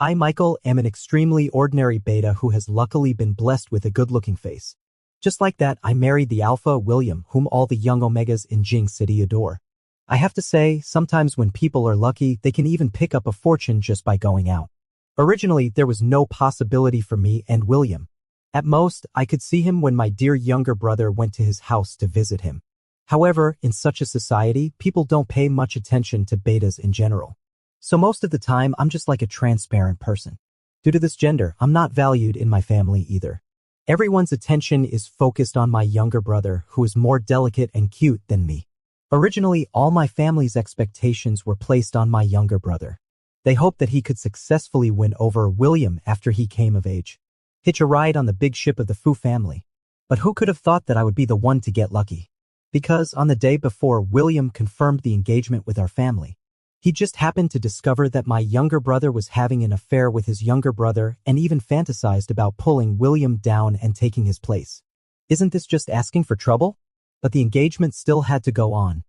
I, Michael, am an extremely ordinary beta who has luckily been blessed with a good-looking face. Just like that, I married the alpha, William, whom all the young omegas in Jing City adore. I have to say, sometimes when people are lucky, they can even pick up a fortune just by going out. Originally, there was no possibility for me and William. At most, I could see him when my dear younger brother went to his house to visit him. However, in such a society, people don't pay much attention to betas in general. So most of the time, I'm just like a transparent person. Due to this gender, I'm not valued in my family either. Everyone's attention is focused on my younger brother, who is more delicate and cute than me. Originally, all my family's expectations were placed on my younger brother. They hoped that he could successfully win over William after he came of age. Hitch a ride on the big ship of the Fu family. But who could have thought that I would be the one to get lucky? Because on the day before William confirmed the engagement with our family, he just happened to discover that my younger brother was having an affair with his younger brother and even fantasized about pulling William down and taking his place. Isn't this just asking for trouble? But the engagement still had to go on.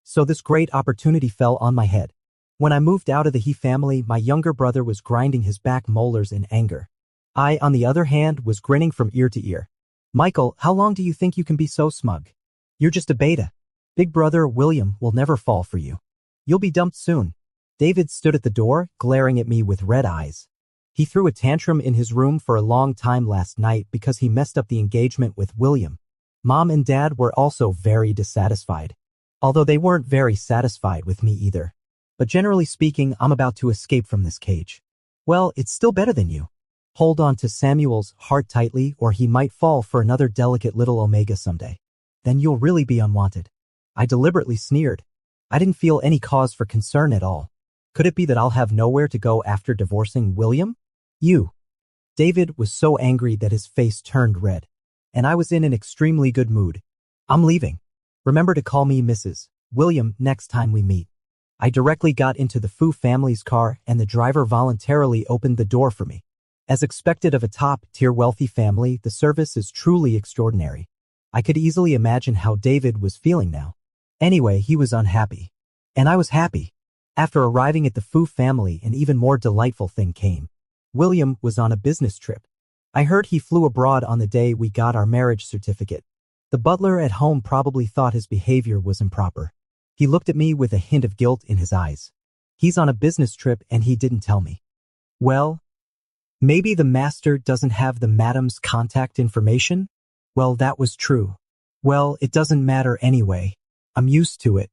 So this great opportunity fell on my head. When I moved out of the He family, my younger brother was grinding his back molars in anger. I, on the other hand, was grinning from ear to ear. Michael, how long do you think you can be so smug? You're just a beta. Big brother William will never fall for you. You'll be dumped soon. David stood at the door, glaring at me with red eyes. He threw a tantrum in his room for a long time last night because he messed up the engagement with William. Mom and Dad were also very dissatisfied. Although they weren't very satisfied with me either. But generally speaking, I'm about to escape from this cage. Well, it's still better than you. Hold on to Samuel's heart tightly or he might fall for another delicate little omega someday. Then you'll really be unwanted. I deliberately sneered. I didn't feel any cause for concern at all. Could it be that I'll have nowhere to go after divorcing William? You. David was so angry that his face turned red. And I was in an extremely good mood. I'm leaving. Remember to call me Mrs. William next time we meet. I directly got into the Fu family's car and the driver voluntarily opened the door for me. As expected of a top-tier wealthy family, the service is truly extraordinary. I could easily imagine how David was feeling now. Anyway, he was unhappy. And I was happy. After arriving at the Fu family, an even more delightful thing came. William was on a business trip. I heard he flew abroad on the day we got our marriage certificate. The butler at home probably thought his behavior was improper. He looked at me with a hint of guilt in his eyes. He's on a business trip and he didn't tell me. Well, maybe the master doesn't have the madam's contact information? Well, that was true. Well, it doesn't matter anyway. I'm used to it.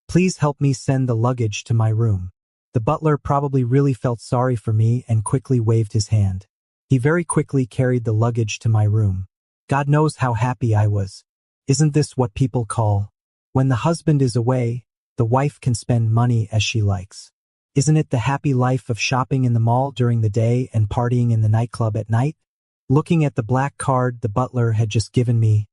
Please help me send the luggage to my room. The butler probably really felt sorry for me and quickly waved his hand. He very quickly carried the luggage to my room. God knows how happy I was. Isn't this what people call, when the husband is away, the wife can spend money as she likes? Isn't it the happy life of shopping in the mall during the day and partying in the nightclub at night? Looking at the black card the butler had just given me,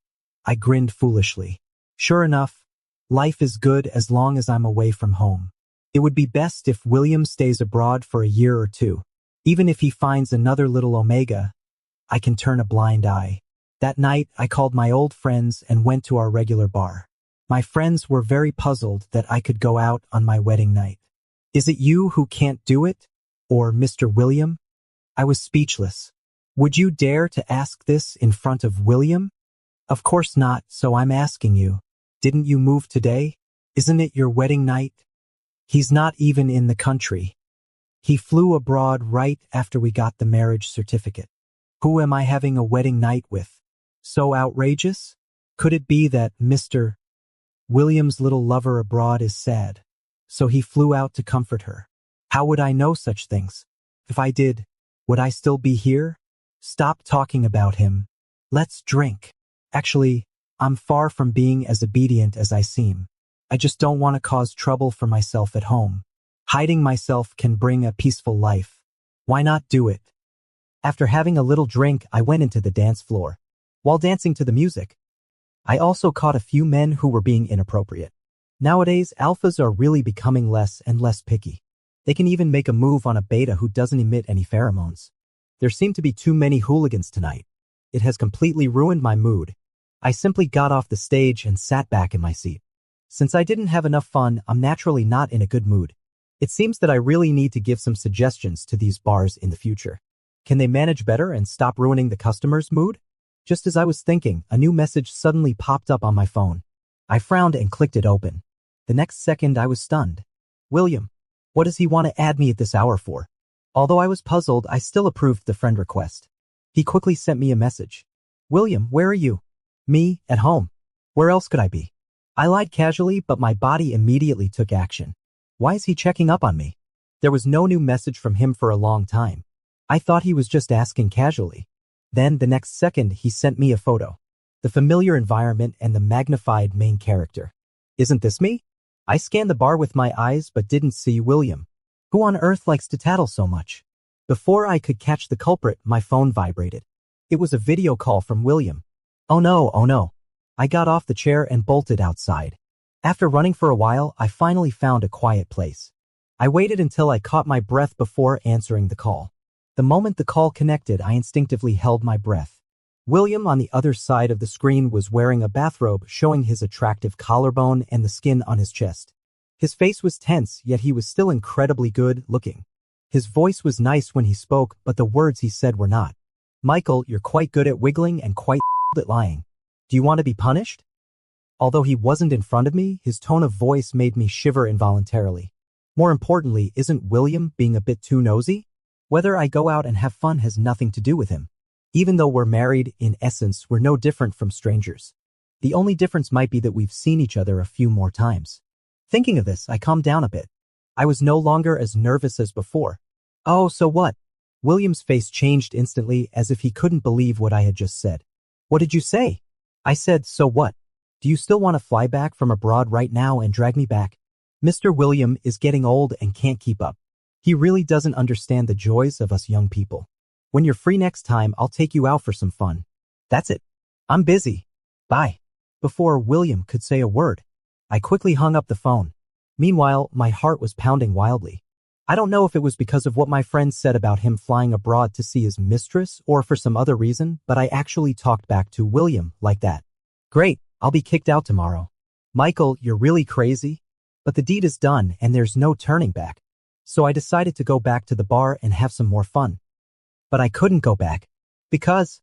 I grinned foolishly. Sure enough, life is good as long as I'm away from home. It would be best if William stays abroad for a year or two. Even if he finds another little omega, I can turn a blind eye. That night, I called my old friends and went to our regular bar. My friends were very puzzled that I could go out on my wedding night. Is it you who can't do it? Or Mr. William? I was speechless. Would you dare to ask this in front of William? Of course not, so I'm asking you. Didn't you move today? Isn't it your wedding night? He's not even in the country. He flew abroad right after we got the marriage certificate. Who am I having a wedding night with? So outrageous? Could it be that Mr. William's little lover abroad is sad, so he flew out to comfort her? How would I know such things? If I did, would I still be here? Stop talking about him. Let's drink. Actually, I'm far from being as obedient as I seem. I just don't want to cause trouble for myself at home. Hiding myself can bring a peaceful life. Why not do it? After having a little drink, I went into the dance floor. While dancing to the music, I also caught a few men who were being inappropriate. Nowadays, alphas are really becoming less and less picky. They can even make a move on a beta who doesn't emit any pheromones. There seem to be too many hooligans tonight. It has completely ruined my mood. I simply got off the stage and sat back in my seat. Since I didn't have enough fun, I'm naturally not in a good mood. It seems that I really need to give some suggestions to these bars in the future. Can they manage better and stop ruining the customer's mood? Just as I was thinking, a new message suddenly popped up on my phone. I frowned and clicked it open. The next second I was stunned. William. What does he want to add me at this hour for? Although I was puzzled, I still approved the friend request. He quickly sent me a message. William, where are you? Me, at home. Where else could I be? I lied casually, but my body immediately took action. Why is he checking up on me? There was no new message from him for a long time. I thought he was just asking casually. Then, the next second, he sent me a photo. The familiar environment and the magnified main character. Isn't this me? I scanned the bar with my eyes but didn't see William. Who on earth likes to tattle so much? Before I could catch the culprit, my phone vibrated. It was a video call from William. Oh no, oh no. I got off the chair and bolted outside. After running for a while, I finally found a quiet place. I waited until I caught my breath before answering the call. The moment the call connected, I instinctively held my breath. William on the other side of the screen was wearing a bathrobe showing his attractive collarbone and the skin on his chest. His face was tense, yet he was still incredibly good looking. His voice was nice when he spoke, but the words he said were not. Michael, you're quite good at wiggling and quite at lying. Do you want to be punished? Although he wasn't in front of me, his tone of voice made me shiver involuntarily. More importantly, isn't William being a bit too nosy? Whether I go out and have fun has nothing to do with him. Even though we're married, in essence, we're no different from strangers. The only difference might be that we've seen each other a few more times. Thinking of this, I calmed down a bit. I was no longer as nervous as before. Oh, so what? William's face changed instantly as if he couldn't believe what I had just said. What did you say? I said, so what? Do you still want to fly back from abroad right now and drag me back? Mr. William is getting old and can't keep up. He really doesn't understand the joys of us young people. When you're free next time, I'll take you out for some fun. That's it. I'm busy. Bye. Before William could say a word, I quickly hung up the phone. Meanwhile, my heart was pounding wildly. I don't know if it was because of what my friend said about him flying abroad to see his mistress or for some other reason, but I actually talked back to William like that. Great, I'll be kicked out tomorrow. Michael, you're really crazy. But the deed is done and there's no turning back. So I decided to go back to the bar and have some more fun. But I couldn't go back. Because...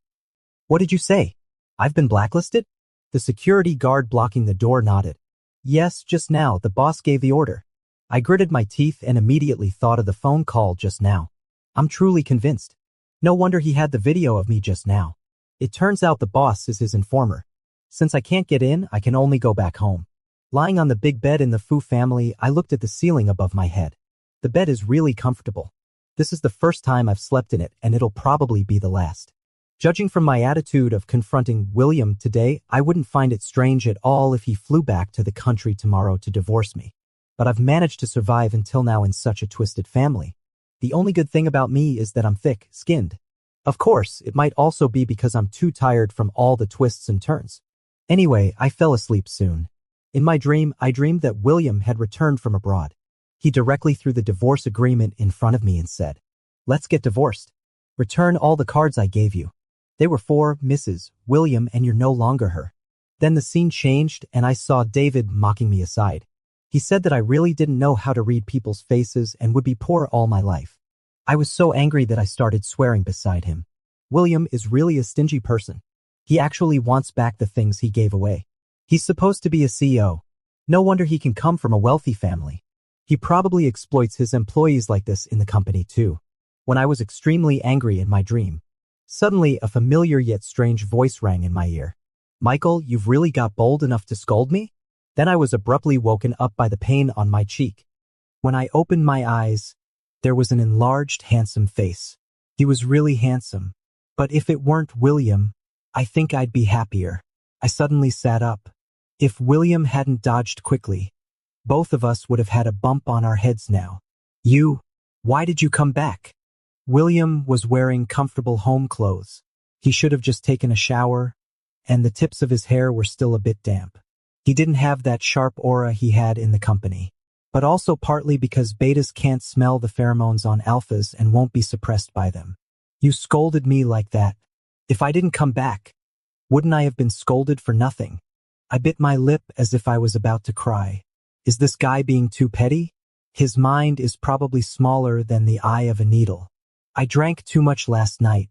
What did you say? I've been blacklisted? The security guard blocking the door nodded. Yes, just now, the boss gave the order. I gritted my teeth and immediately thought of the phone call just now. I'm truly convinced. No wonder he had the video of me just now. It turns out the boss is his informer. Since I can't get in, I can only go back home. Lying on the big bed in the Fu family, I looked at the ceiling above my head. The bed is really comfortable. This is the first time I've slept in it, and it'll probably be the last. Judging from my attitude of confronting William today, I wouldn't find it strange at all if he flew back to the country tomorrow to divorce me. But I've managed to survive until now in such a twisted family. The only good thing about me is that I'm thick-skinned. Of course, it might also be because I'm too tired from all the twists and turns. Anyway, I fell asleep soon. In my dream, I dreamed that William had returned from abroad. He directly threw the divorce agreement in front of me and said, "Let's get divorced. Return all the cards I gave you. They were for Mrs. William and you're no longer her." Then the scene changed and I saw David mocking me aside. He said that I really didn't know how to read people's faces and would be poor all my life. I was so angry that I started swearing beside him. William is really a stingy person. He actually wants back the things he gave away. He's supposed to be a CEO. No wonder he can come from a wealthy family. He probably exploits his employees like this in the company too. When I was extremely angry in my dream, suddenly a familiar yet strange voice rang in my ear. "Michael, you've really got bold enough to scold me?" Then I was abruptly woken up by the pain on my cheek. When I opened my eyes, there was an enlarged, handsome face. He was really handsome. But if it weren't William, I think I'd be happier. I suddenly sat up. If William hadn't dodged quickly, both of us would have had a bump on our heads now. Why did you come back? William was wearing comfortable home clothes. He should have just taken a shower, and the tips of his hair were still a bit damp. He didn't have that sharp aura he had in the company, but also partly because betas can't smell the pheromones on alphas and won't be suppressed by them. You scolded me like that. If I didn't come back, wouldn't I have been scolded for nothing? I bit my lip as if I was about to cry. Is this guy being too petty? His mind is probably smaller than the eye of a needle. I drank too much last night.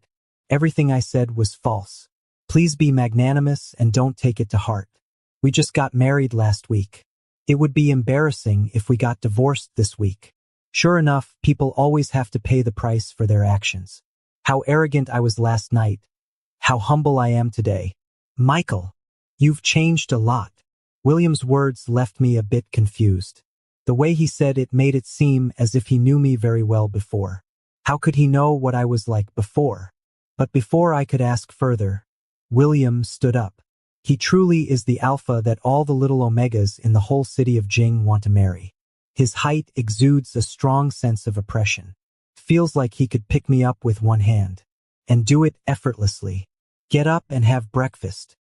Everything I said was false. Please be magnanimous and don't take it to heart. We just got married last week. It would be embarrassing if we got divorced this week. Sure enough, people always have to pay the price for their actions. How arrogant I was last night. How humble I am today. Michael, you've changed a lot. William's words left me a bit confused. The way he said it made it seem as if he knew me very well before. How could he know what I was like before? But before I could ask further, William stood up. He truly is the alpha that all the little omegas in the whole city of Jing want to marry. His height exudes a strong sense of oppression. Feels like he could pick me up with one hand. And do it effortlessly. Get up and have breakfast.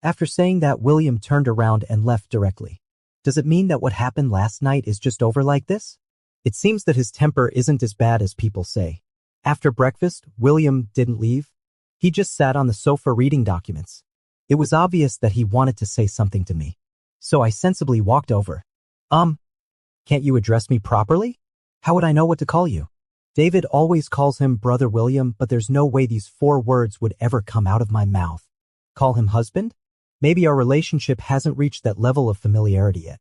After saying that, William turned around and left directly. Does it mean that what happened last night is just over like this? It seems that his temper isn't as bad as people say. After breakfast, William didn't leave. He just sat on the sofa reading documents. It was obvious that he wanted to say something to me. So I sensibly walked over. Can't you address me properly? How would I know what to call you? David always calls him Brother William, but there's no way these 4 words would ever come out of my mouth. Call him husband? Maybe our relationship hasn't reached that level of familiarity yet.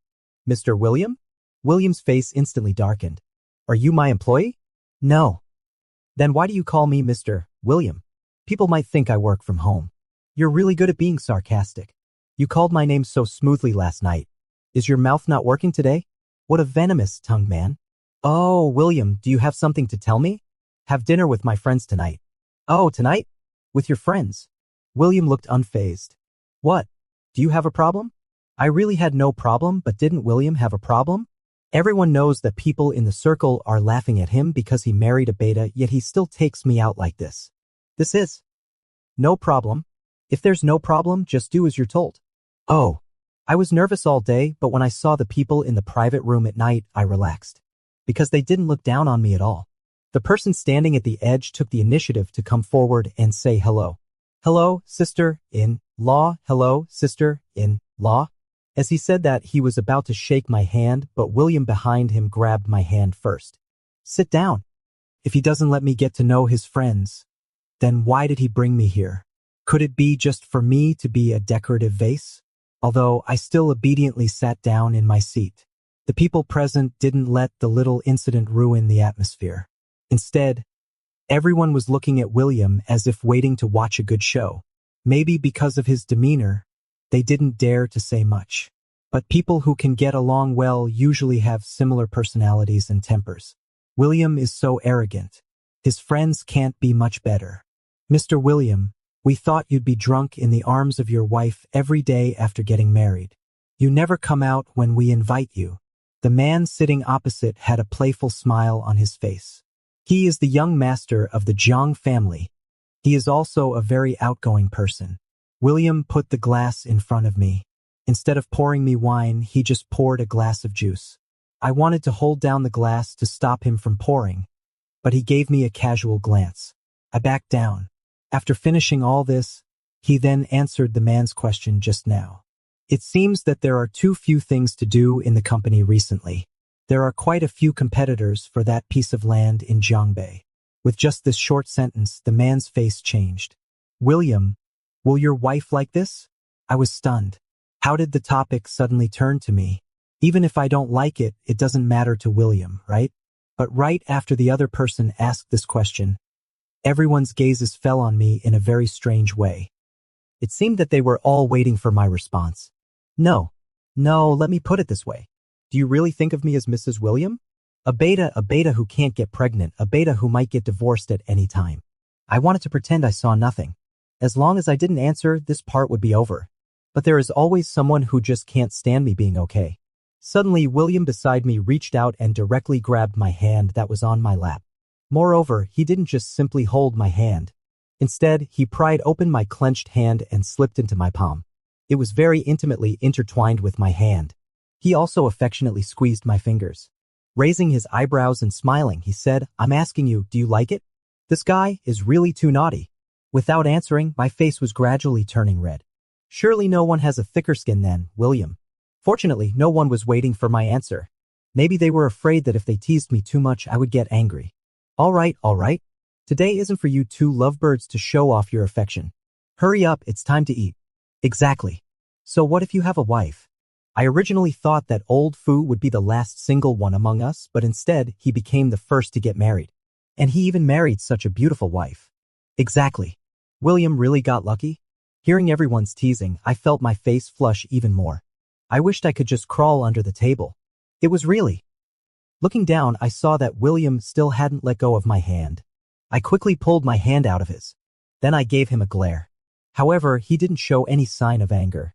Mr. William? William's face instantly darkened. Are you my employee? No. Then why do you call me Mr. William? People might think I work from home. You're really good at being sarcastic. You called my name so smoothly last night. Is your mouth not working today? What a venomous-tongued man. Oh, William, do you have something to tell me? Have dinner with my friends tonight. Oh, tonight? With your friends? William looked unfazed. What? Do you have a problem? I really had no problem, but didn't William have a problem? Everyone knows that people in the circle are laughing at him because he married a beta, yet he still takes me out like this. This is no problem. If there's no problem, just do as you're told. Oh, I was nervous all day, but when I saw the people in the private room at night, I relaxed. Because they didn't look down on me at all. The person standing at the edge took the initiative to come forward and say hello. Hello, sister-in-law. Hello, sister-in-law. As he said that, he was about to shake my hand, but William behind him grabbed my hand first. Sit down. If he doesn't let me get to know his friends, then why did he bring me here? Could it be just for me to be a decorative vase? Although I still obediently sat down in my seat. The people present didn't let the little incident ruin the atmosphere. Instead, everyone was looking at William as if waiting to watch a good show. Maybe because of his demeanor, they didn't dare to say much. But people who can get along well usually have similar personalities and tempers. William is so arrogant. His friends can't be much better. Mr. William, we thought you'd be drunk in the arms of your wife every day after getting married. You never come out when we invite you. The man sitting opposite had a playful smile on his face. He is the young master of the Zhang family. He is also a very outgoing person. William put the glass in front of me. Instead of pouring me wine, he just poured a glass of juice. I wanted to hold down the glass to stop him from pouring, but he gave me a casual glance. I backed down. After finishing all this, he then answered the man's question just now. It seems that there are too few things to do in the company recently. There are quite a few competitors for that piece of land in Jiangbei. With just this short sentence, the man's face changed. William, will your wife like this? I was stunned. How did the topic suddenly turn to me? Even if I don't like it, it doesn't matter to William, right? But right after the other person asked this question, everyone's gazes fell on me in a very strange way. It seemed that they were all waiting for my response. No, let me put it this way. Do you really think of me as Mrs. William? A beta who can't get pregnant, a beta who might get divorced at any time. I wanted to pretend I saw nothing. As long as I didn't answer, this part would be over. But there is always someone who just can't stand me being okay. Suddenly, William beside me reached out and directly grabbed my hand that was on my lap. Moreover, he didn't just simply hold my hand. Instead, he pried open my clenched hand and slipped into my palm. It was very intimately intertwined with my hand. He also affectionately squeezed my fingers. Raising his eyebrows and smiling, he said, I'm asking you, do you like it? This guy is really too naughty. Without answering, my face was gradually turning red. Surely no one has a thicker skin than William. Fortunately, no one was waiting for my answer. Maybe they were afraid that if they teased me too much I would get angry. All right. Today isn't for you two lovebirds to show off your affection. Hurry up, it's time to eat. Exactly. So what if you have a wife? I originally thought that old Fu would be the last single one among us, but instead he became the first to get married. And he even married such a beautiful wife. Exactly. William really got lucky? Hearing everyone's teasing, I felt my face flush even more. I wished I could just crawl under the table. It was really. Looking down, I saw that William still hadn't let go of my hand. I quickly pulled my hand out of his. Then I gave him a glare. However, he didn't show any sign of anger.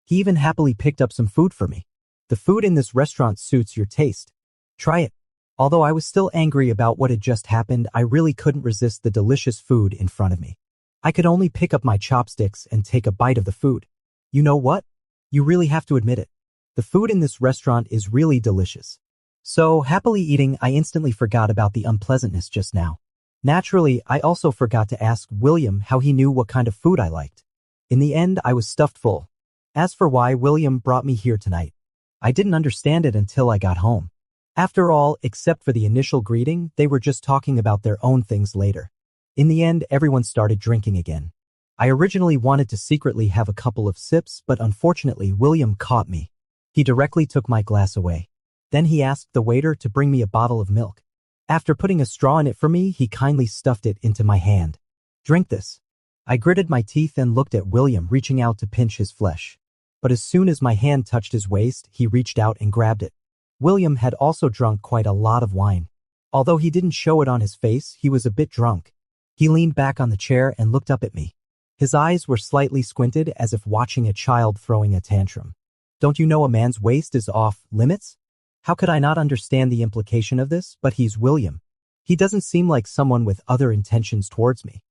He even happily picked up some food for me. The food in this restaurant suits your taste. Try it. Although I was still angry about what had just happened, I really couldn't resist the delicious food in front of me. I could only pick up my chopsticks and take a bite of the food. You know what? You really have to admit it. The food in this restaurant is really delicious. So, happily eating, I instantly forgot about the unpleasantness just now. Naturally, I also forgot to ask William how he knew what kind of food I liked. In the end, I was stuffed full. As for why William brought me here tonight, I didn't understand it until I got home. After all, except for the initial greeting, they were just talking about their own things later. In the end, everyone started drinking again. I originally wanted to secretly have a couple of sips, but unfortunately William caught me. He directly took my glass away. Then he asked the waiter to bring me a bottle of milk. After putting a straw in it for me, he kindly stuffed it into my hand. Drink this. I gritted my teeth and looked at William reaching out to pinch his flesh. But as soon as my hand touched his waist, he reached out and grabbed it. William had also drunk quite a lot of wine. Although he didn't show it on his face, he was a bit drunk. He leaned back on the chair and looked up at me. His eyes were slightly squinted as if watching a child throwing a tantrum. Don't you know a man's waist is off limits? How could I not understand the implication of this? But he's William. He doesn't seem like someone with other intentions towards me.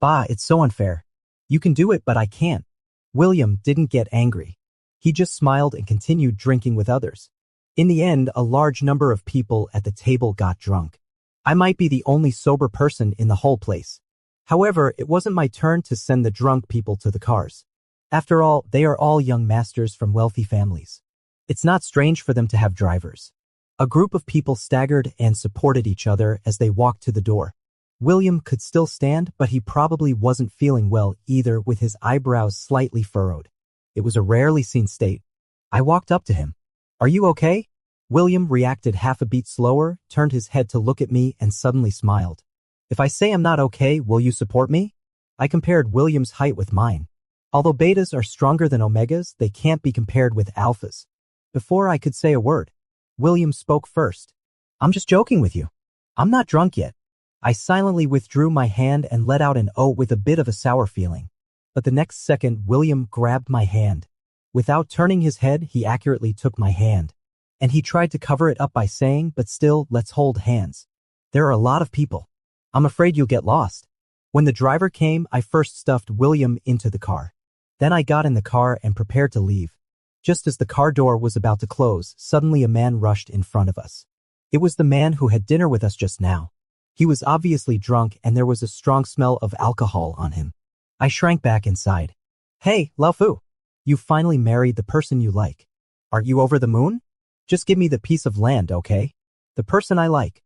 Bah, it's so unfair. You can do it, but I can't. William didn't get angry. He just smiled and continued drinking with others. In the end, a large number of people at the table got drunk. I might be the only sober person in the whole place. However, it wasn't my turn to send the drunk people to the cars. After all, they are all young masters from wealthy families. It's not strange for them to have drivers. A group of people staggered and supported each other as they walked to the door. William could still stand, but he probably wasn't feeling well either, with his eyebrows slightly furrowed. It was a rarely seen state. I walked up to him. Are you okay? William reacted half a beat slower, turned his head to look at me, and suddenly smiled. If I say I'm not okay, will you support me? I compared William's height with mine. Although betas are stronger than omegas, they can't be compared with alphas. Before I could say a word, William spoke first. I'm just joking with you. I'm not drunk yet. I silently withdrew my hand and let out an "oh" with a bit of a sour feeling. But the next second, William grabbed my hand. Without turning his head, he accurately took my hand. And he tried to cover it up by saying, but still, let's hold hands. There are a lot of people. I'm afraid you'll get lost. When the driver came, I first stuffed William into the car. Then I got in the car and prepared to leave. Just as the car door was about to close, suddenly a man rushed in front of us. It was the man who had dinner with us just now. He was obviously drunk and there was a strong smell of alcohol on him. I shrank back inside. Hey, Lao Fu. You finally married the person you like. Aren't you over the moon? Just give me the piece of land, okay? The person I like.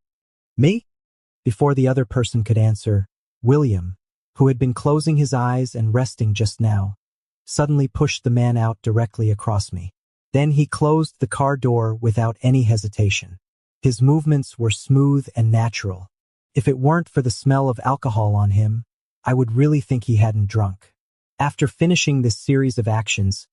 Me? Before the other person could answer, William, who had been closing his eyes and resting just now, suddenly pushed the man out directly across me. Then he closed the car door without any hesitation. His movements were smooth and natural. If it weren't for the smell of alcohol on him, I would really think he hadn't drunk. After finishing this series of actions,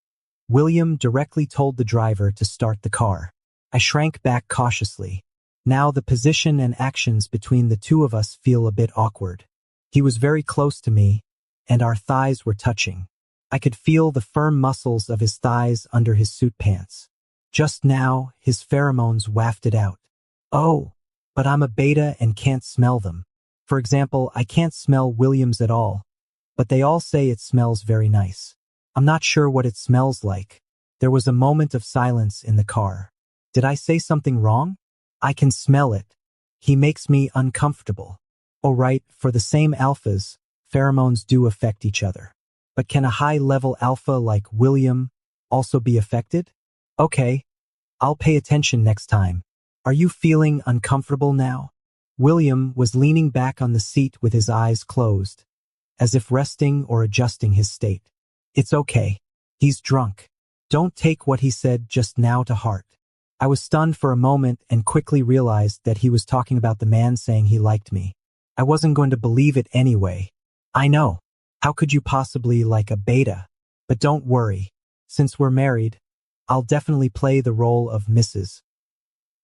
William directly told the driver to start the car. I shrank back cautiously. Now the position and actions between the two of us feel a bit awkward. He was very close to me, and our thighs were touching. I could feel the firm muscles of his thighs under his suit pants. Just now, his pheromones wafted out. Oh, but I'm a beta and can't smell them. For example, I can't smell Williams at all, but they all say it smells very nice. I'm not sure what it smells like. There was a moment of silence in the car. Did I say something wrong? I can smell it. He makes me uncomfortable. Oh right, for the same alphas, pheromones do affect each other. But can a high-level alpha like William also be affected? Okay, I'll pay attention next time. Are you feeling uncomfortable now? William was leaning back on the seat with his eyes closed, as if resting or adjusting his state. It's okay. He's drunk. Don't take what he said just now to heart. I was stunned for a moment and quickly realized that he was talking about the man saying he liked me. I wasn't going to believe it anyway. I know. How could you possibly like a beta? But don't worry. Since we're married, I'll definitely play the role of Mrs.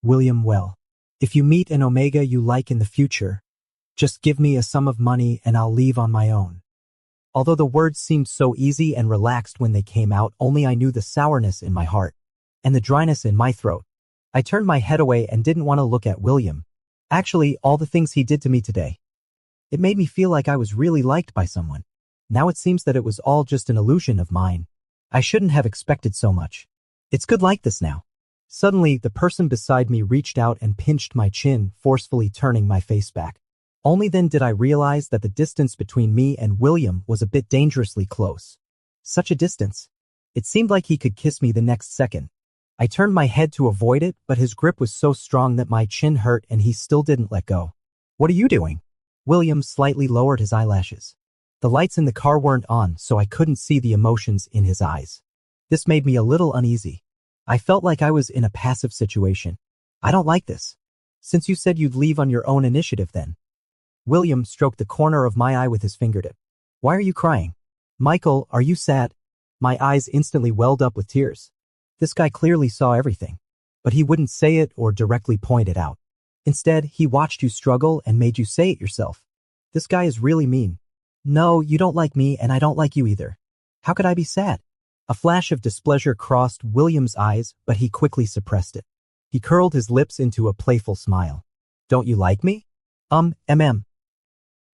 William well. If you meet an omega you like in the future, just give me a sum of money and I'll leave on my own. Although the words seemed so easy and relaxed when they came out, only I knew the sourness in my heart and the dryness in my throat. I turned my head away and didn't want to look at William. Actually, all the things he did to me today. It made me feel like I was really liked by someone. Now it seems that it was all just an illusion of mine. I shouldn't have expected so much. It's good like this now. Suddenly, the person beside me reached out and pinched my chin, forcefully turning my face back. Only then did I realize that the distance between me and William was a bit dangerously close. Such a distance. It seemed like he could kiss me the next second. I turned my head to avoid it, but his grip was so strong that my chin hurt and he still didn't let go. What are you doing? William slightly lowered his eyelashes. The lights in the car weren't on, so I couldn't see the emotions in his eyes. This made me a little uneasy. I felt like I was in a passive situation. I don't like this. Since you said you'd leave on your own initiative then. William stroked the corner of my eye with his fingertip. Why are you crying? Michael, are you sad? My eyes instantly welled up with tears. This guy clearly saw everything, but he wouldn't say it or directly point it out. Instead, he watched you struggle and made you say it yourself. This guy is really mean. No, you don't like me and I don't like you either. How could I be sad? A flash of displeasure crossed William's eyes, but he quickly suppressed it. He curled his lips into a playful smile. Don't you like me?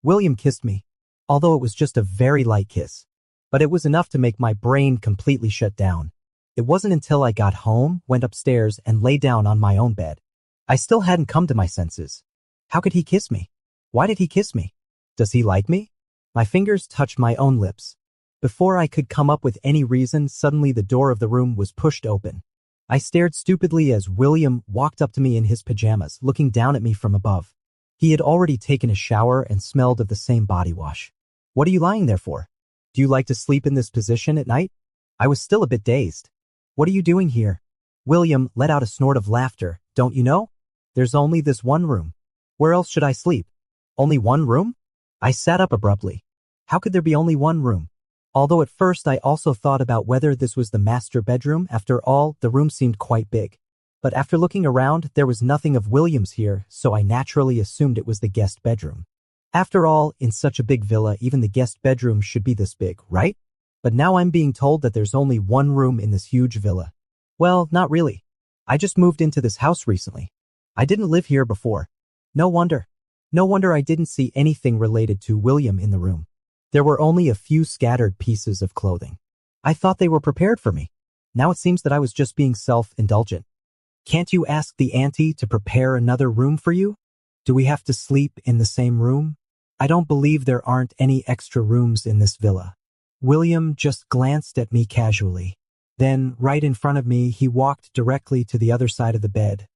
William kissed me, although it was just a very light kiss. But it was enough to make my brain completely shut down. It wasn't until I got home, went upstairs, and lay down on my own bed. I still hadn't come to my senses. How could he kiss me? Why did he kiss me? Does he like me? My fingers touched my own lips. Before I could come up with any reason, suddenly the door of the room was pushed open. I stared stupidly as William walked up to me in his pajamas, looking down at me from above. He had already taken a shower and smelled of the same body wash. What are you lying there for? Do you like to sleep in this position at night? I was still a bit dazed. What are you doing here? William let out a snort of laughter. Don't you know? There's only this one room. Where else should I sleep? Only one room? I sat up abruptly. How could there be only one room? Although at first I also thought about whether this was the master bedroom. After all, the room seemed quite big. But after looking around, there was nothing of William's here, so I naturally assumed it was the guest bedroom. After all, in such a big villa, even the guest bedroom should be this big, right? But now I'm being told that there's only one room in this huge villa. Well, not really. I just moved into this house recently. I didn't live here before. No wonder. No wonder I didn't see anything related to William in the room. There were only a few scattered pieces of clothing. I thought they were prepared for me. Now it seems that I was just being self-indulgent. Can't you ask the auntie to prepare another room for you? Do we have to sleep in the same room? I don't believe there aren't any extra rooms in this villa. William just glanced at me casually. Then, right in front of me, he walked directly to the other side of the bed,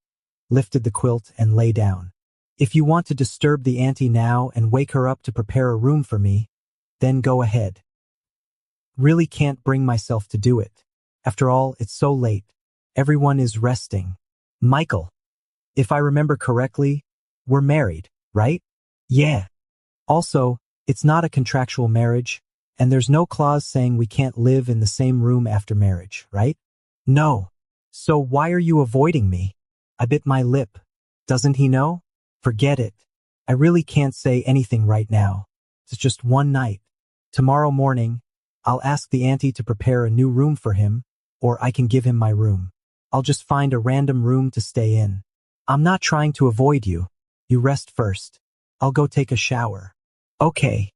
lifted the quilt, and lay down. If you want to disturb the auntie now and wake her up to prepare a room for me, then go ahead. Really can't bring myself to do it. After all, it's so late. Everyone is resting. Michael, if I remember correctly, we're married, right? Yeah. Also, it's not a contractual marriage, and there's no clause saying we can't live in the same room after marriage, right? No. So why are you avoiding me? I bit my lip. Doesn't he know? Forget it. I really can't say anything right now. It's just one night. Tomorrow morning, I'll ask the auntie to prepare a new room for him, or I can give him my room. I'll just find a random room to stay in. I'm not trying to avoid you. You rest first. I'll go take a shower. Okay.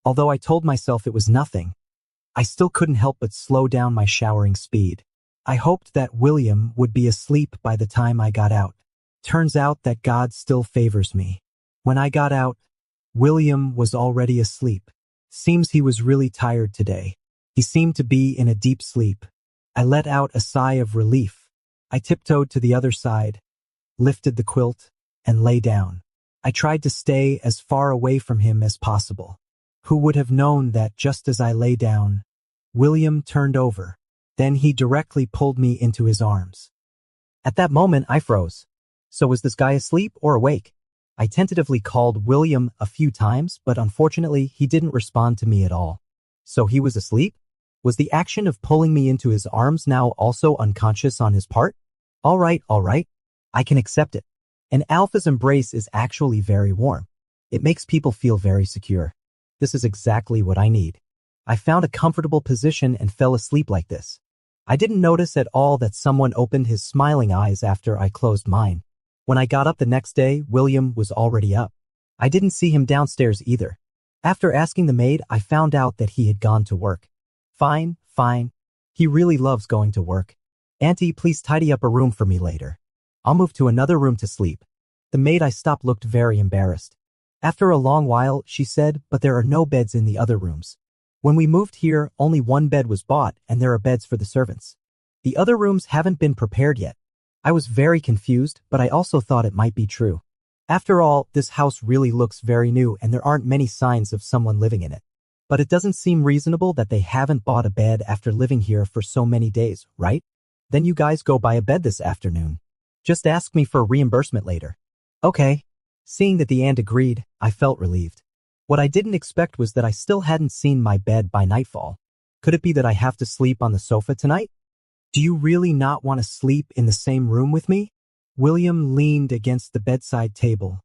Although I told myself it was nothing, I still couldn't help but slow down my showering speed. I hoped that William would be asleep by the time I got out. Turns out that God still favors me. When I got out, William was already asleep. Seems he was really tired today. He seemed to be in a deep sleep. I let out a sigh of relief. I tiptoed to the other side, lifted the quilt, and lay down. I tried to stay as far away from him as possible. Who would have known that just as I lay down, William turned over. Then he directly pulled me into his arms. At that moment, I froze. So was this guy asleep or awake? I tentatively called William a few times, but unfortunately, he didn't respond to me at all. So he was asleep? Was the action of pulling me into his arms now also unconscious on his part? All right, I can accept it. An alpha's embrace is actually very warm. It makes people feel very secure. This is exactly what I need. I found a comfortable position and fell asleep like this. I didn't notice at all that someone opened his smiling eyes after I closed mine. When I got up the next day, William was already up. I didn't see him downstairs either. After asking the maid, I found out that he had gone to work. Fine. He really loves going to work. Auntie, please tidy up a room for me later. I'll move to another room to sleep. The maid I stopped looked very embarrassed. After a long while, she said, but there are no beds in the other rooms. When we moved here, only one bed was bought and there are beds for the servants. The other rooms haven't been prepared yet. I was very confused, but I also thought it might be true. After all, this house really looks very new and there aren't many signs of someone living in it. But it doesn't seem reasonable that they haven't bought a bed after living here for so many days, right? Then you guys go buy a bed this afternoon. Just ask me for reimbursement later. Okay. Seeing that the aunt agreed, I felt relieved. What I didn't expect was that I still hadn't seen my bed by nightfall. Could it be that I have to sleep on the sofa tonight? Do you really not want to sleep in the same room with me? William leaned against the bedside table,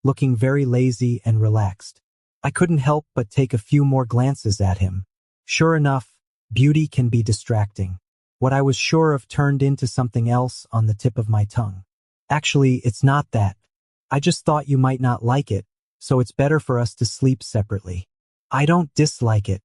looking very lazy and relaxed. I couldn't help but take a few more glances at him. Sure enough, beauty can be distracting. What I was sure of turned into something else on the tip of my tongue. Actually, it's not that. I just thought you might not like it, so it's better for us to sleep separately. I don't dislike it.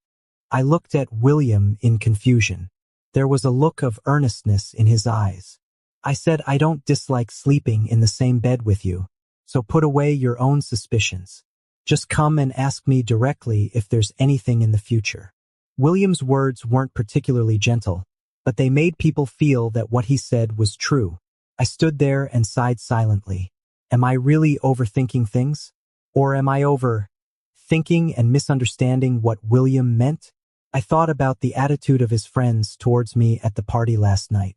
I looked at William in confusion. There was a look of earnestness in his eyes. I said, I don't dislike sleeping in the same bed with you, so put away your own suspicions. Just come and ask me directly if there's anything in the future. William's words weren't particularly gentle, but they made people feel that what he said was true. I stood there and sighed silently. Am I really overthinking things? Or am I overthinking and misunderstanding what William meant? I thought about the attitude of his friends towards me at the party last night.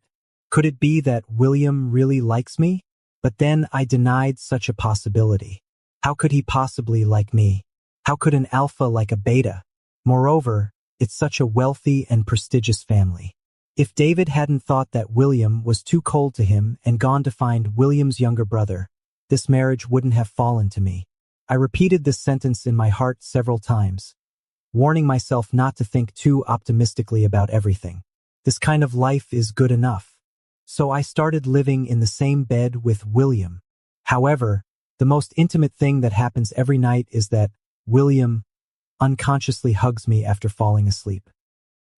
Could it be that William really likes me? But then I denied such a possibility. How could he possibly like me? How could an alpha like a beta? Moreover, it's such a wealthy and prestigious family. If David hadn't thought that William was too cold to him and gone to find William's younger brother, this marriage wouldn't have fallen to me. I repeated this sentence in my heart several times, warning myself not to think too optimistically about everything. This kind of life is good enough. So I started living in the same bed with William. However, the most intimate thing that happens every night is that William unconsciously hugs me after falling asleep.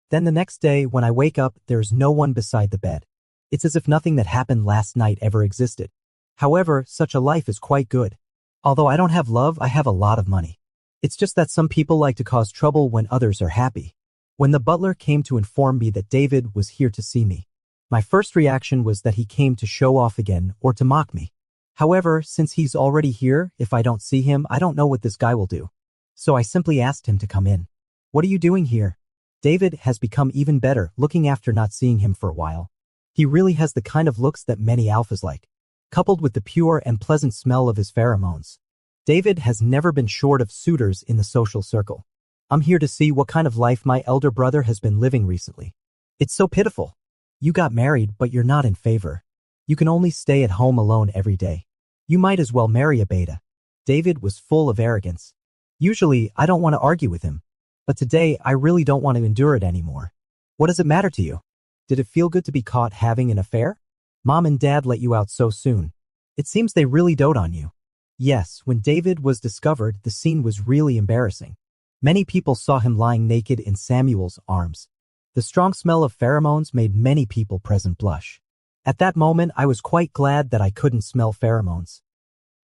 Then the next day, when I wake up, there's no one beside the bed. It's as if nothing that happened last night ever existed. However, such a life is quite good. Although I don't have love, I have a lot of money. It's just that some people like to cause trouble when others are happy. When the butler came to inform me that David was here to see me, my first reaction was that he came to show off again or to mock me. However, since he's already here, if I don't see him, I don't know what this guy will do. So I simply asked him to come in. What are you doing here? David has become even better looking after not seeing him for a while. He really has the kind of looks that many alphas like, coupled with the pure and pleasant smell of his pheromones. David has never been short of suitors in the social circle. I'm here to see what kind of life my elder brother has been living recently. It's so pitiful. You got married, but you're not in favor. You can only stay at home alone every day. You might as well marry a beta. David was full of arrogance. Usually, I don't want to argue with him. But today, I really don't want to endure it anymore. What does it matter to you? Did it feel good to be caught having an affair? Mom and Dad let you out so soon. It seems they really dote on you. Yes, when David was discovered, the scene was really embarrassing. Many people saw him lying naked in Samuel's arms. The strong smell of pheromones made many people present blush. At that moment, I was quite glad that I couldn't smell pheromones.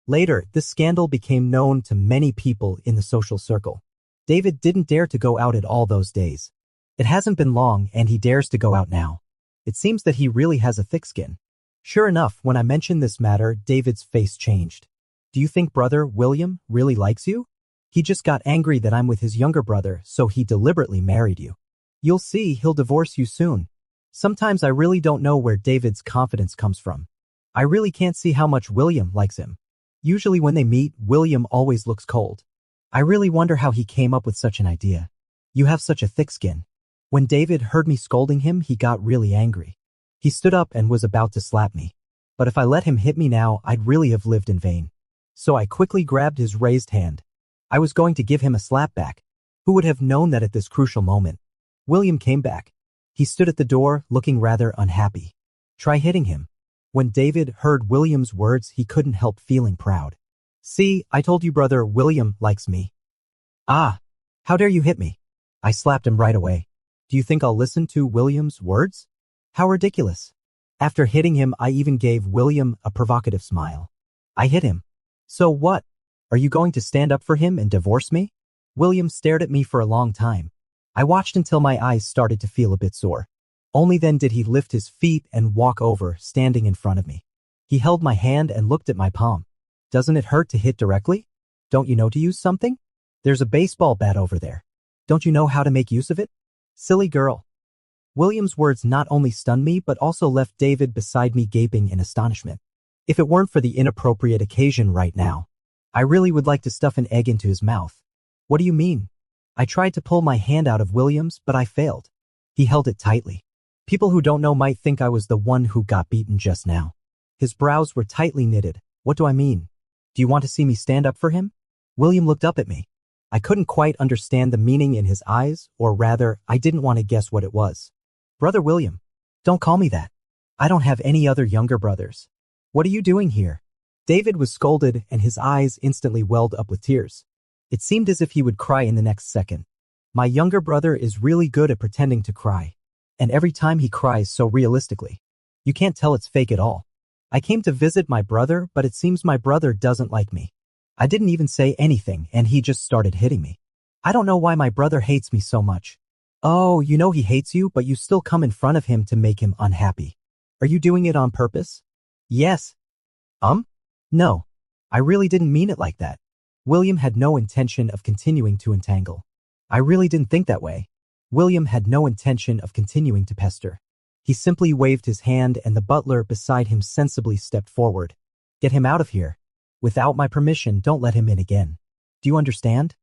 Later, this scandal became known to many people in the social circle. David didn't dare to go out at all those days. It hasn't been long and he dares to go out now. It seems that he really has a thick skin. Sure enough, when I mentioned this matter, David's face changed. Do you think brother William really likes you? He just got angry that I'm with his younger brother, so he deliberately married you. You'll see he'll divorce you soon. Sometimes I really don't know where David's confidence comes from. I really can't see how much William likes him. Usually when they meet, William always looks cold. I really wonder how he came up with such an idea. You have such a thick skin. When David heard me scolding him, he got really angry. He stood up and was about to slap me. But if I let him hit me now, I'd really have lived in vain. So I quickly grabbed his raised hand. I was going to give him a slap back. Who would have known that at this crucial moment? William came back. He stood at the door, looking rather unhappy. Try hitting him. When David heard William's words, he couldn't help feeling proud. See, I told you brother William likes me. Ah, how dare you hit me? I slapped him right away. Do you think I'll listen to William's words? How ridiculous. After hitting him, I even gave William a provocative smile. I hit him. So what? Are you going to stand up for him and divorce me? William stared at me for a long time. I watched until my eyes started to feel a bit sore. Only then did he lift his feet and walk over, standing in front of me. He held my hand and looked at my palm. Doesn't it hurt to hit directly? Don't you know to use something? There's a baseball bat over there. Don't you know how to make use of it? Silly girl. William's words not only stunned me but also left David beside me gaping in astonishment. If it weren't for the inappropriate occasion right now, I really would like to stuff an egg into his mouth. What do you mean? I tried to pull my hand out of William's, but I failed. He held it tightly. People who don't know might think I was the one who got beaten just now. His brows were tightly knitted. What do I mean? Do you want to see me stand up for him? William looked up at me. I couldn't quite understand the meaning in his eyes, or rather, I didn't want to guess what it was. Brother William, don't call me that. I don't have any other younger brothers. What are you doing here? David was scolded and his eyes instantly welled up with tears. It seemed as if he would cry in the next second. My younger brother is really good at pretending to cry. And every time he cries so realistically. You can't tell it's fake at all. I came to visit my brother, but it seems my brother doesn't like me. I didn't even say anything and he just started hitting me. I don't know why my brother hates me so much. Oh, you know he hates you, but you still come in front of him to make him unhappy. Are you doing it on purpose? Yes. No. I really didn't mean it like that. William had no intention of continuing to entangle. I really didn't think that way. William had no intention of continuing to pester. He simply waved his hand and the butler beside him sensibly stepped forward. Get him out of here. Without my permission, don't let him in again. Do you understand?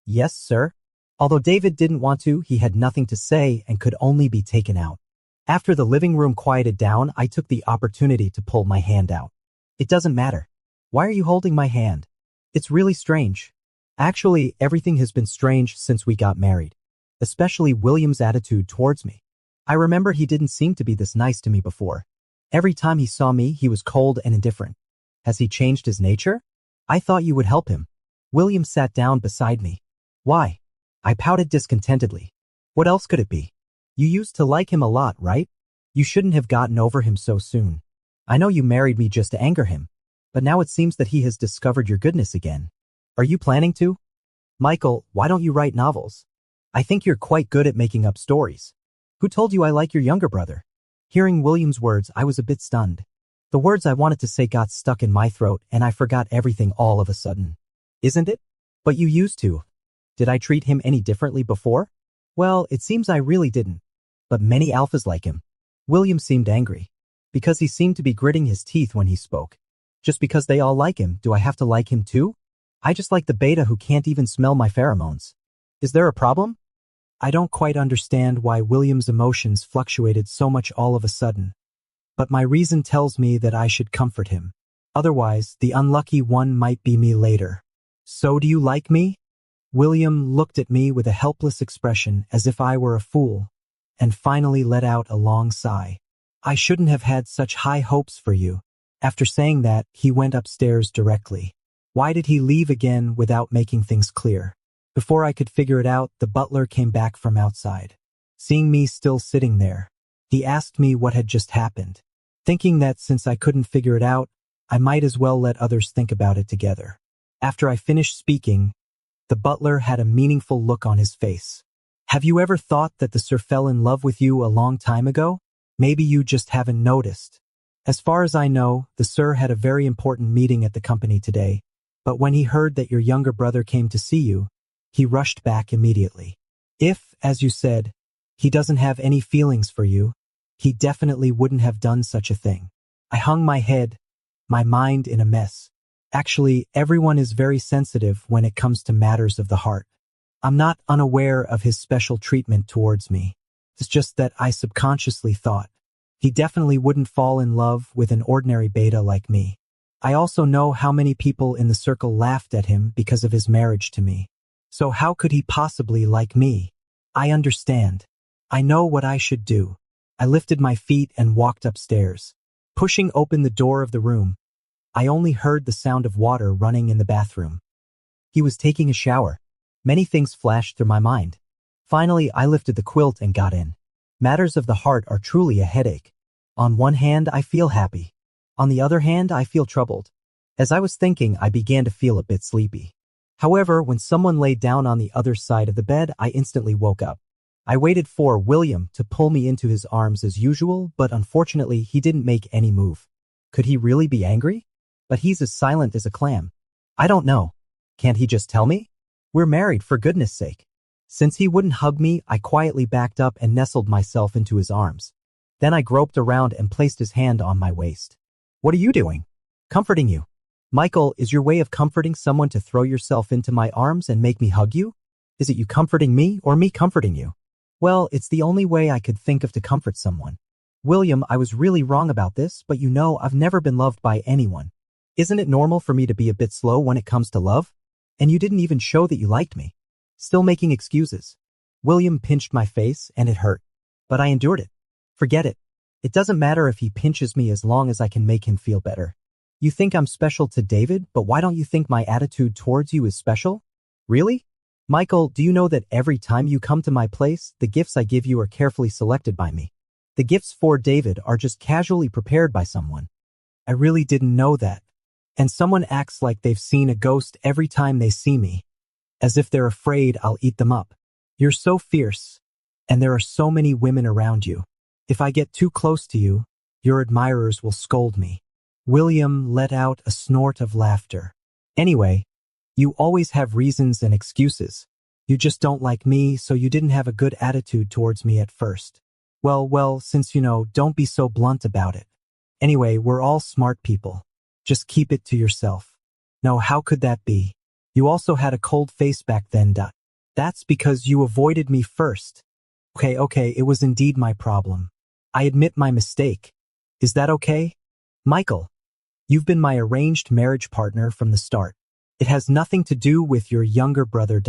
Yes, sir. Although David didn't want to, he had nothing to say and could only be taken out. After the living room quieted down, I took the opportunity to pull my hand out. It doesn't matter. Why are you holding my hand? It's really strange. Actually, everything has been strange since we got married. Especially William's attitude towards me. I remember he didn't seem to be this nice to me before. Every time he saw me, he was cold and indifferent. Has he changed his nature? I thought you would help him. William sat down beside me. Why? I pouted discontentedly. What else could it be? You used to like him a lot, right? You shouldn't have gotten over him so soon. I know you married me just to anger him, but now it seems that he has discovered your goodness again. Are you planning to? Michael, why don't you write novels? I think you're quite good at making up stories. Who told you I like your younger brother? Hearing William's words, I was a bit stunned. The words I wanted to say got stuck in my throat and I forgot everything all of a sudden. Isn't it? But you used to. Did I treat him any differently before? Well, it seems I really didn't. But many alphas like him. William seemed angry. Because he seemed to be gritting his teeth when he spoke. Just because they all like him, do I have to like him too? I just like the beta who can't even smell my pheromones. Is there a problem? I don't quite understand why William's emotions fluctuated so much all of a sudden. But my reason tells me that I should comfort him. Otherwise, the unlucky one might be me later. So do you like me? William looked at me with a helpless expression as if I were a fool, and finally let out a long sigh. I shouldn't have had such high hopes for you. After saying that, he went upstairs directly. Why did he leave again without making things clear? Before I could figure it out, the butler came back from outside. Seeing me still sitting there, he asked me what had just happened. Thinking that since I couldn't figure it out, I might as well let others think about it together. After I finished speaking, the butler had a meaningful look on his face. Have you ever thought that the sir fell in love with you a long time ago? Maybe you just haven't noticed. As far as I know, the sir had a very important meeting at the company today, but when he heard that your younger brother came to see you, he rushed back immediately. If, as you said, he doesn't have any feelings for you, he definitely wouldn't have done such a thing. I hung my head, my mind in a mess. Actually, everyone is very sensitive when it comes to matters of the heart. I'm not unaware of his special treatment towards me. It's just that I subconsciously thought he definitely wouldn't fall in love with an ordinary beta like me. I also know how many people in the circle laughed at him because of his marriage to me. So how could he possibly like me? I understand. I know what I should do. I lifted my feet and walked upstairs. Pushing open the door of the room, I only heard the sound of water running in the bathroom. He was taking a shower. Many things flashed through my mind. Finally, I lifted the quilt and got in. Matters of the heart are truly a headache. On one hand, I feel happy. On the other hand, I feel troubled. As I was thinking, I began to feel a bit sleepy. However, when someone laid down on the other side of the bed, I instantly woke up. I waited for William to pull me into his arms as usual, but unfortunately, he didn't make any move. Could he really be angry? But he's as silent as a clam. I don't know. Can't he just tell me? We're married, for goodness sake. Since he wouldn't hug me, I quietly backed up and nestled myself into his arms. Then I groped around and placed his hand on my waist. What are you doing? Comforting you. Michael, is your way of comforting someone to throw yourself into my arms and make me hug you? Is it you comforting me or me comforting you? Well, it's the only way I could think of to comfort someone. William, I was really wrong about this, but you know I've never been loved by anyone. Isn't it normal for me to be a bit slow when it comes to love? And you didn't even show that you liked me. Still making excuses. William pinched my face and it hurt. But I endured it. Forget it. It doesn't matter if he pinches me as long as I can make him feel better. You think I'm special to David, but why don't you think my attitude towards you is special? Really? Michael, do you know that every time you come to my place, the gifts I give you are carefully selected by me? The gifts for David are just casually prepared by someone. I really didn't know that. And someone acts like they've seen a ghost every time they see me, as if they're afraid I'll eat them up. You're so fierce, and there are so many women around you. If I get too close to you, your admirers will scold me. William let out a snort of laughter. Anyway, you always have reasons and excuses. You just don't like me, so you didn't have a good attitude towards me at first. Well, since you know, don't be so blunt about it. Anyway, we're all smart people. Just keep it to yourself. No, how could that be? You also had a cold face back then. That's because you avoided me first. Okay, it was indeed my problem. I admit my mistake. Is that okay? Michael, you've been my arranged marriage partner from the start. It has nothing to do with your younger brother.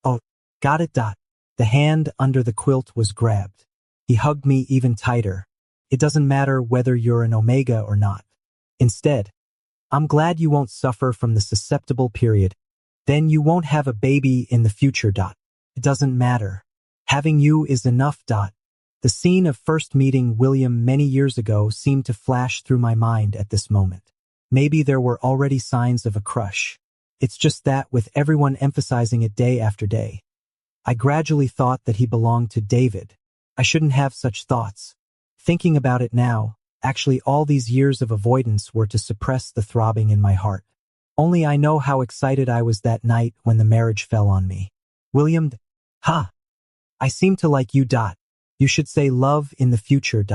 Oh, got it. The hand under the quilt was grabbed. He hugged me even tighter. It doesn't matter whether you're an omega or not. Instead, I'm glad you won't suffer from the susceptible period. Then you won't have a baby in the future. It doesn't matter. Having you is enough. The scene of first meeting William many years ago seemed to flash through my mind at this moment. Maybe there were already signs of a crush. It's just that with everyone emphasizing it day after day, I gradually thought that he belonged to David. I shouldn't have such thoughts. Thinking about it now, actually all these years of avoidance were to suppress the throbbing in my heart. Only I know how excited I was that night when the marriage fell on me. William, I seem to like you. You should say love in the future.